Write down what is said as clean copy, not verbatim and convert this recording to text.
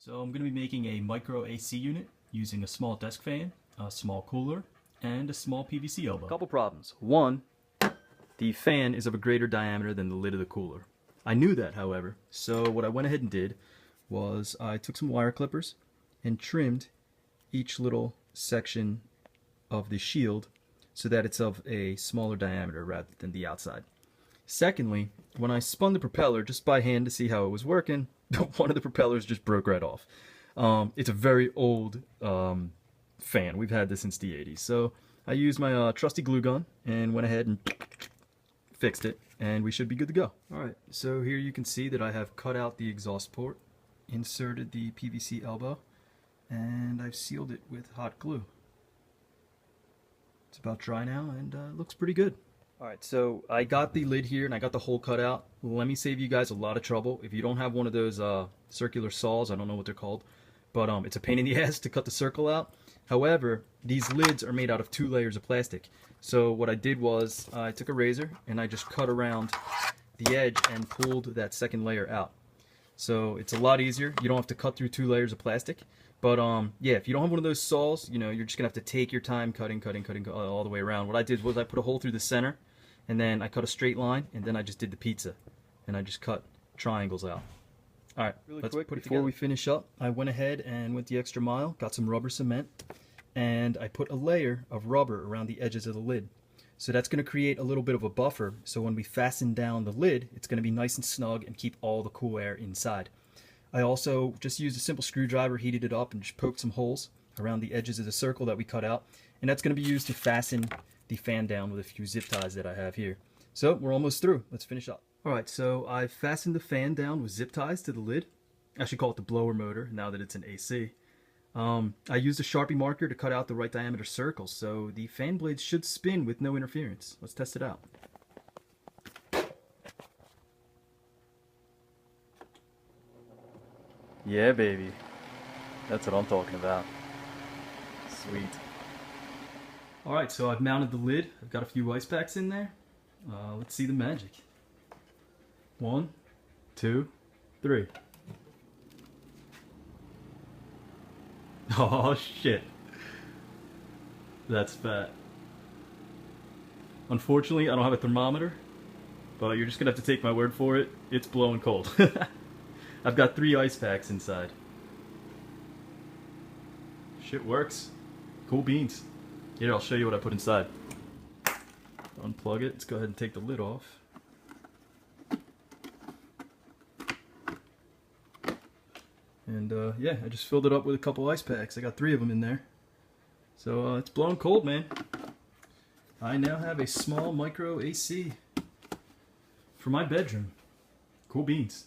So I'm going to be making a micro AC unit using a small desk fan, a small cooler, and a small PVC elbow. Couple problems. One, the fan is of a greater diameter than the lid of the cooler. I knew that, however, so what I went ahead and did was I took some wire clippers and trimmed each little section of the shield so that it's of a smaller diameter rather than the outside. Secondly, when I spun the propeller just by hand to see how it was working, one of the propellers just broke right off. It's a very old fan. We've had this since the 80s. So I used my trusty glue gun and went ahead and fixed it, and we should be good to go. Alright, so here you can see that I have cut out the exhaust port, inserted the PVC elbow, and I've sealed it with hot glue. It's about dry now, and it looks pretty good. Alright, so I got the lid here and I got the hole cut out. Let me save you guys a lot of trouble. If you don't have one of those circular saws, I don't know what they're called, but it's a pain in the ass to cut the circle out. However, these lids are made out of 2 layers of plastic. So what I did was I took a razor and I just cut around the edge and pulled that second layer out. So it's a lot easier. You don't have to cut through 2 layers of plastic. But yeah, if you don't have one of those saws, you know, you're just gonna have to take your time cutting all the way around. What I did was I put a hole through the center, and then I cut a straight line, and then I just did the pizza, and I just cut triangles out. All right, really let's put it before we finish up. I went ahead and went the extra mile, got some rubber cement, and I put a layer of rubber around the edges of the lid. So that's going to create a little bit of a buffer, so when we fasten down the lid, it's going to be nice and snug and keep all the cool air inside. I also just used a simple screwdriver, heated it up, and just poked some holes around the edges of the circle that we cut out, and that's going to be used to fasten the fan down with a few zip ties that I have here. So we're almost through. Let's finish up. Alright, so I've fastened the fan down with zip ties to the lid. I should call it the blower motor now that it's an AC. I used a Sharpie marker to cut out the right diameter circles, so the fan blades should spin with no interference. Let's test it out. Yeah, baby. That's what I'm talking about. Sweet. Alright, so I've mounted the lid. I've got a few ice packs in there. Let's see the magic. 1, 2, 3. Oh shit. That's fat. Unfortunately, I don't have a thermometer, but you're just gonna have to take my word for it. It's blowing cold. I've got 3 ice packs inside. Shit works. Cool beans. Here, I'll show you what I put inside. Unplug it. Let's go ahead and take the lid off. And yeah, I just filled it up with a couple ice packs. I got 3 of them in there. So it's blowing cold, man. I now have a small micro AC for my bedroom. Cool beans.